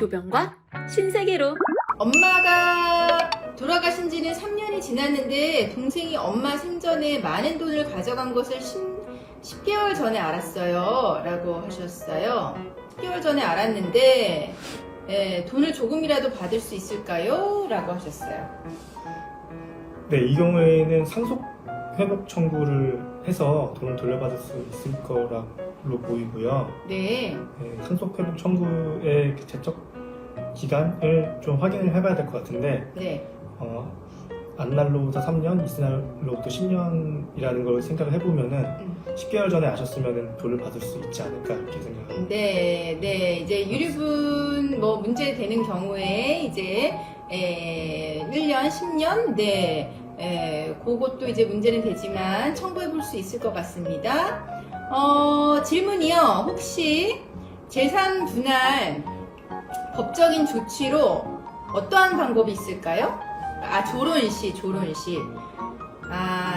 조병과 신세계로. 엄마가 돌아가신 지는 3년이 지났는데 동생이 엄마 생전에 많은 돈을 가져간 것을 10개월 전에 알았어요 라고 하셨어요. 10개월 전에 알았는데 돈을 조금이라도 받을 수 있을까요? 라고 하셨어요. 네, 이 경우에는 상속 회복 청구를 해서 돈을 돌려받을 수 있을 거라고 보이고요. 네. 상속 회복 청구의 제적 기간을 좀 확인을 해봐야 될 것 같은데, 네. 안날로부터 3년, 이스날로부터 10년이라는 걸 생각을 해보면은 10개월 전에 아셨으면 돈을 받을 수 있지 않을까 이렇게 생각합니다. 네. 이제 유류분 문제 되는 경우에 이제 1년, 10년, 그것도 이제 문제는 되지만 청구해 볼 수 있을 것 같습니다. 질문이요. 혹시 재산 분할 법적인 조치로 어떠한 방법이 있을까요? 조론시.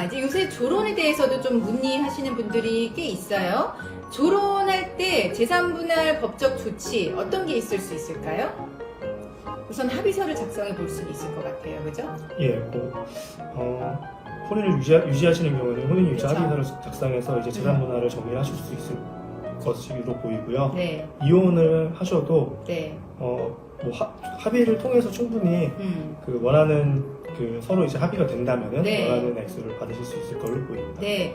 이제 요새 조론에 대해서도 좀 문의하시는 분들이 꽤 있어요. 조론할 때 재산 분할 법적 조치 어떤 게 있을 수 있을까요? 우선 합의서를 작성해 볼 수는 있을 것 같아요. 그죠? 예, 혼인을 유지하시는 경우는 혼인 유지 그쵸. 합의서를 작성해서 이제 재산 분할을 정리하실 수 있을 것으로 보이고요. 네. 이혼을 하셔도 네. 합의를 통해서 충분히 그 원하는 서로 이제 합의가 된다면은 네. 원하는 액수를 받으실 수 있을 걸로 보입니다. 네.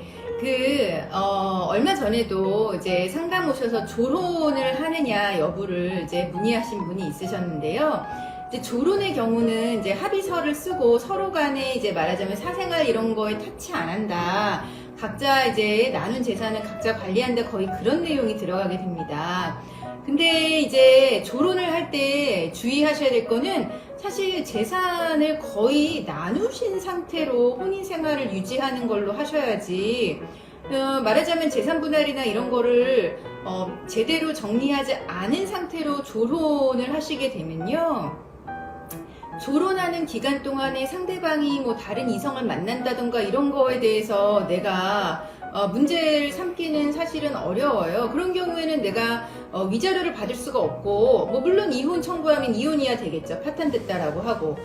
얼마 전에도 이제 상담 오셔서 조론을 하느냐 여부를 이제 문의하신 분이 있으셨는데요. 이제 조론의 경우는 이제 합의서를 쓰고 서로 간에 이제 말하자면 사생활 이런 거에 터치 안 한다. 각자 이제 나눈 재산을 각자 관리한다. 거의 그런 내용이 들어가게 됩니다. 근데 이제 조론을 할 때 주의하셔야 될 거는 사실 재산을 거의 나누신 상태로 혼인 생활을 유지하는 걸로 하셔야지, 말하자면 재산 분할이나 이런 거를 제대로 정리하지 않은 상태로 조론을 하시게 되면요, 조론하는 기간 동안에 상대방이 다른 이성을 만난다던가 이런 거에 대해서 내가 문제를 삼기는 사실은 어려워요. 그런 경우에는 내가 위자료를 받을 수가 없고, 물론 이혼 청구하면 이혼이야 되겠죠. 파탄됐다라고 하고.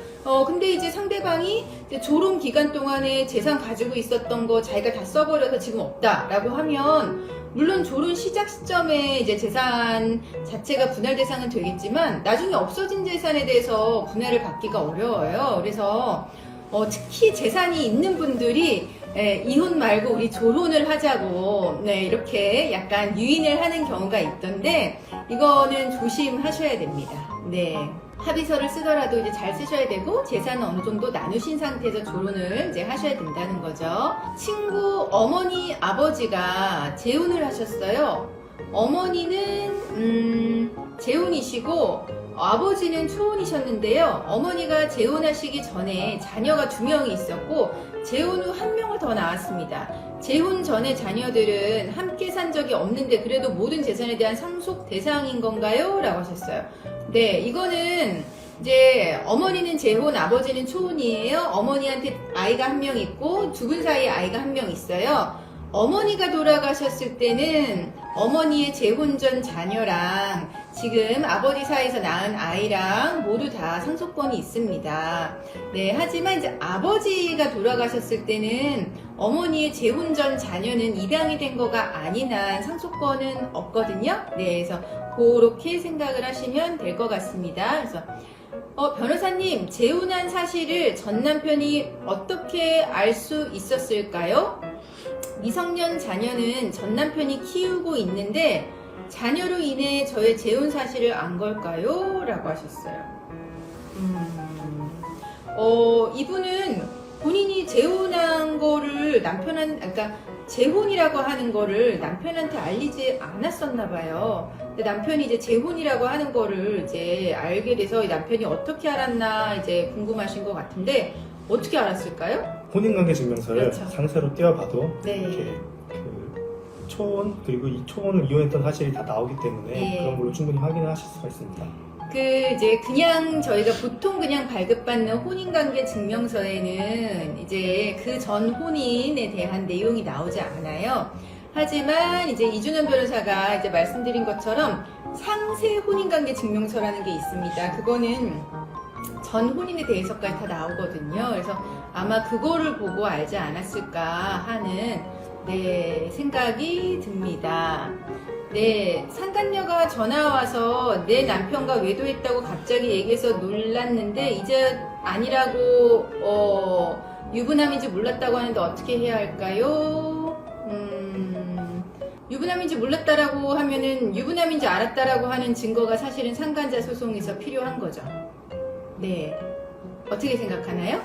근데 이제 상대방이 이제 조론 기간 동안에 재산 가지고 있었던 거 자기가 다 써버려서 지금 없다라고 하면, 물론 조론 시작 시점에 이제 재산 자체가 분할 대상은 되겠지만 나중에 없어진 재산에 대해서 분할을 받기가 어려워요. 그래서 특히 재산이 있는 분들이 이혼 말고 우리 조론을 하자고 이렇게 약간 유인을 하는 경우가 있던데, 이거는 조심하셔야 됩니다. 네. 합의서를 쓰더라도 이제 잘 쓰셔야 되고, 재산은 어느 정도 나누신 상태에서 조론을 이제 하셔야 된다는 거죠. 친구 어머니 아버지가 재혼을 하셨어요. 어머니는 재혼이시고 아버지는 초혼이셨는데요. 어머니가 재혼하시기 전에 자녀가 2명이 있었고 재혼 후 1명을 더 낳았습니다. 재혼 전에 자녀들은 함께 산 적이 없는데 그래도 모든 재산에 대한 상속 대상인 건가요? 라고 하셨어요. 네, 이거는 이제 어머니는 재혼, 아버지는 초혼이에요. 어머니한테 아이가 1명 있고 두 분 사이에 아이가 1명 있어요. 어머니가 돌아가셨을 때는 어머니의 재혼 전 자녀랑 지금 아버지 사이에서 낳은 아이랑 모두 다 상속권이 있습니다. 네, 하지만 이제 아버지가 돌아가셨을 때는 어머니의 재혼 전 자녀는 입양이 된 거가 아닌 한 상속권은 없거든요. 네, 그래서 그렇게 생각을 하시면 될 것 같습니다. 그래서 변호사님, 재혼한 사실을 전 남편이 어떻게 알 수 있었을까요? 미성년 자녀는 전 남편이 키우고 있는데 자녀로 인해 저의 재혼 사실을 안 걸까요? 라고 하셨어요. 이분은 본인이 재혼한 거를 그러니까 재혼이라고 하는 거를 남편한테 알리지 않았었나 봐요. 근데 남편이 이제 재혼이라고 하는 거를 이제 알게 돼서 이 남편이 어떻게 알았나 이제 궁금하신 것 같은데, 어떻게 알았을까요? 혼인관계 증명서를 그렇죠. 상세로 떼어봐도 네. 이렇게 초혼 그리고 이 초혼을 이혼했던 사실이 다 나오기 때문에 네. 그런 걸로 충분히 확인을 하실 수가 있습니다. 이제 그냥 저희가 보통 그냥 발급받는 혼인관계 증명서에는 이제 그 전 혼인에 대한 내용이 나오지 않아요. 하지만 이제 이준현 변호사가 이제 말씀드린 것처럼 상세 혼인관계 증명서라는 게 있습니다. 그거는 전 혼인에 대해서까지 다 나오거든요. 그래서 아마 그거를 보고 알지 않았을까 하는 생각이 듭니다. 네, 상간녀가 전화 와서 내 남편과 외도했다고 갑자기 얘기해서 놀랐는데 이제 아니라고 유부남인지 몰랐다고 하는데 어떻게 해야 할까요? 유부남인지 몰랐다라고 하면은 유부남인지 알았다라고 하는 증거가 사실은 상간자 소송에서 필요한 거죠. 네, 어떻게 생각하나요?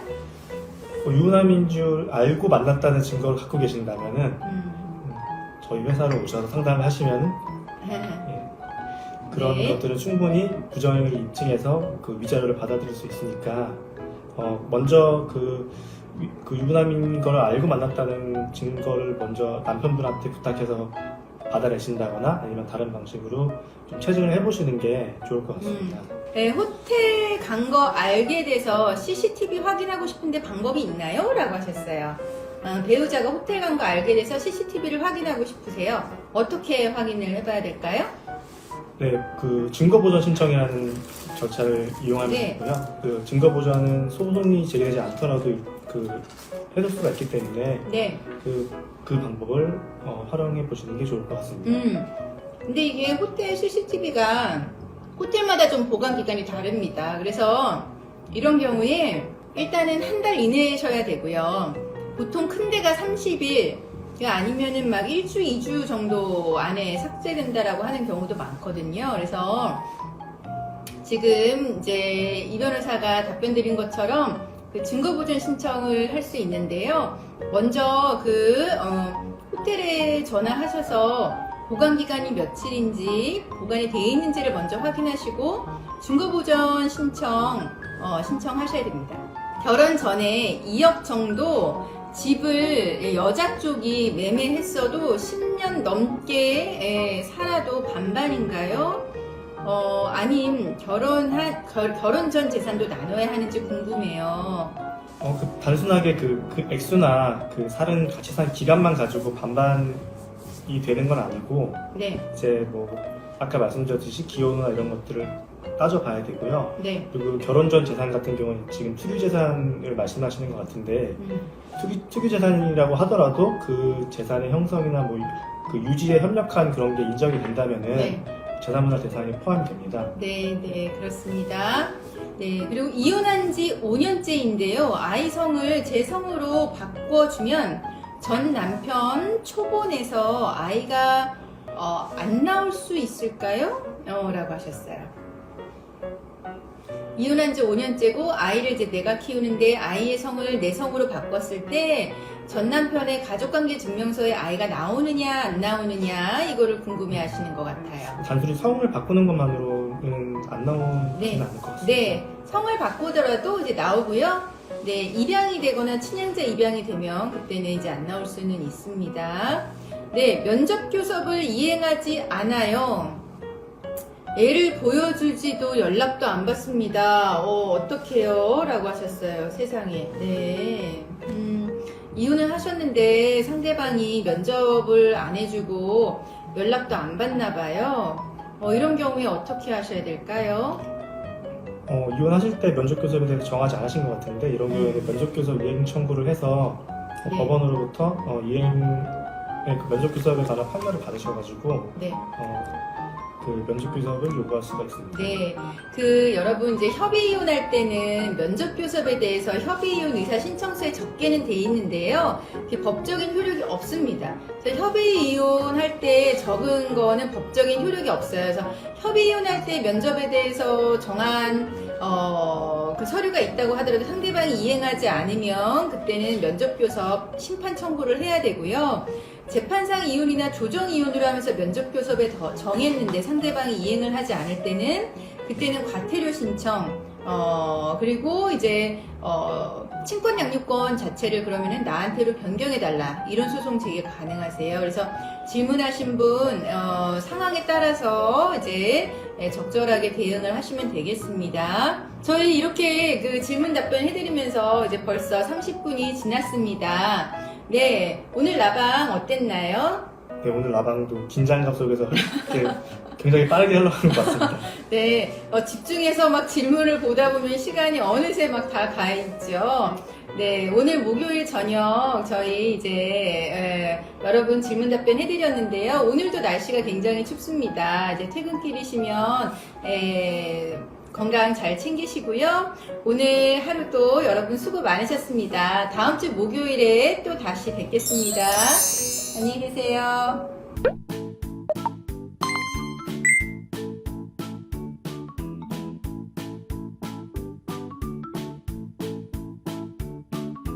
유부남인 줄 알고 만났다는 증거를 갖고 계신다면은 저희 회사로 오셔서 상담을 하시면 그런 네. 것들은 충분히 부정행위 입증해서 그 위자료를 받아들일 수 있으니까 먼저 그 유부남인 걸 알고 만났다는 증거를 먼저 남편분한테 부탁해서 받아내신다거나 아니면 다른 방식으로 좀 체증을 해보시는 게 좋을 것 같습니다. 네, 호텔 간 거 알게 돼서 CCTV 확인하고 싶은데 방법이 있나요? 라고 하셨어요. 배우자가 호텔 간 거 알게 돼서 CCTV를 확인하고 싶으세요. 어떻게 확인을 해봐야 될까요? 네, 그 증거보전 신청이라는 절차를 이용하면 네. 되고요. 그 증거보전은 소송이 제기되지 않더라도 해줄 수가 있기 때문에 네. 그 방법을 활용해 보시는 게 좋을 것 같습니다. 근데 이게 호텔 CCTV가 호텔마다 좀 보관 기간이 다릅니다. 그래서 이런 경우에 일단은 한 달 이내셔야 되고요. 보통 큰 데가 30일, 아니면은 막 1주, 2주 정도 안에 삭제된다라고 하는 경우도 많거든요. 그래서 지금 이제 이 변호사가 답변 드린 것처럼 그 증거보전 신청을 할 수 있는데요. 먼저 호텔에 전화하셔서 보관 기간이 며칠인지 보관이 되어 있는지를 먼저 확인하시고 증거보전 신청하셔야 됩니다. 결혼 전에 2억 정도 집을 여자 쪽이 매매했어도 10년 넘게 살아도 반반인가요? 아님 결혼 전 재산도 나눠야 하는지 궁금해요. 단순하게 그 액수나 그 살은 같이 산 기간만 가지고 반반이 되는 건 아니고, 네. 이제 뭐 아까 말씀드렸듯이 기혼이나 이런 것들을 따져봐야 되고요. 네. 그리고 결혼 전 재산 같은 경우는 지금 특유 재산을 말씀하시는 것 같은데, 특유 재산이라고 하더라도 그 재산의 형성이나 뭐 그 유지에 협력한 그런 게 인정이 된다면은 네. 재산분할 대상에 포함이 됩니다. 네, 그렇습니다. 네, 그리고 이혼한 지 5년째인데요. 아이 성을 제 성으로 바꿔주면 전 남편 초본에서 아이가 안 나올 수 있을까요? 라고 하셨어요. 이혼한 지 5년째고 아이를 이제 내가 키우는데 아이의 성을 내 성으로 바꿨을 때 전 남편의 가족관계 증명서에 아이가 나오느냐 안 나오느냐 이거를 궁금해하시는 것 같아요. 단순히 성을 바꾸는 것만으로는 안 나오지는 네. 않을 것 같습니다. 네, 성을 바꾸더라도 이제 나오고요. 네, 입양이 되거나 친양자 입양이 되면 그때는 이제 안 나올 수는 있습니다. 네, 면접 교섭을 이행하지 않아요. 애를 보여주지도 연락도 안 받습니다. 어떡해요? 라고 하셨어요. 세상에. 네. 이혼을 하셨는데 상대방이 면접을 안 해주고 연락도 안 받나 봐요. 이런 경우에 어떻게 하셔야 될까요? 이혼하실 때 면접교섭에 대해서 정하지 않으신 것 같은데, 이런 경우에는 면접교섭 이행 청구를 해서 네. 법원으로부터 그 면접교섭에 관한 판결을 받으셔가지고 네. 그 면접교섭을 요구할 수가 있습니다. 네, 여러분 이제 협의 이혼할 때는 면접 교섭에 대해서 협의 이혼 의사 신청서에 적게는 돼 있는데요. 법적인 효력이 없습니다. 그래서 협의 이혼할 때 적은 거는 법적인 효력이 없어요. 그래서 협의 이혼할 때 면접에 대해서 정한 그 서류가 있다고 하더라도 상대방이 이행하지 않으면 그때는 면접 교섭 심판 청구를 해야 되고요. 재판상 이혼이나 조정 이혼으로 하면서 면접 교섭에 정했는데 상대방이 이행을 하지 않을 때는 그때는 과태료 신청 그리고 이제 친권 양육권 자체를 그러면은 나한테로 변경해 달라 이런 소송 제기가 가능하세요. 그래서 질문하신 분 상황에 따라서 이제 적절하게 대응을 하시면 되겠습니다. 저희 이렇게 그 질문 답변 해드리면서 이제 벌써 30분이 지났습니다. 네, 오늘 라방 어땠나요? 네, 오늘 라방도 긴장감 속에서 이렇게 굉장히 빠르게 흘러가는 것 같습니다. 네, 집중해서 막 질문을 보다 보면 시간이 어느새 막 다 가 있죠. 네, 오늘 목요일 저녁 저희 이제 여러분 질문 답변 해드렸는데요. 오늘도 날씨가 굉장히 춥습니다. 이제 퇴근길이시면 건강 잘 챙기시고요. 오늘 하루도 여러분 수고 많으셨습니다. 다음 주 목요일에 또 다시 뵙겠습니다. 안녕히 계세요.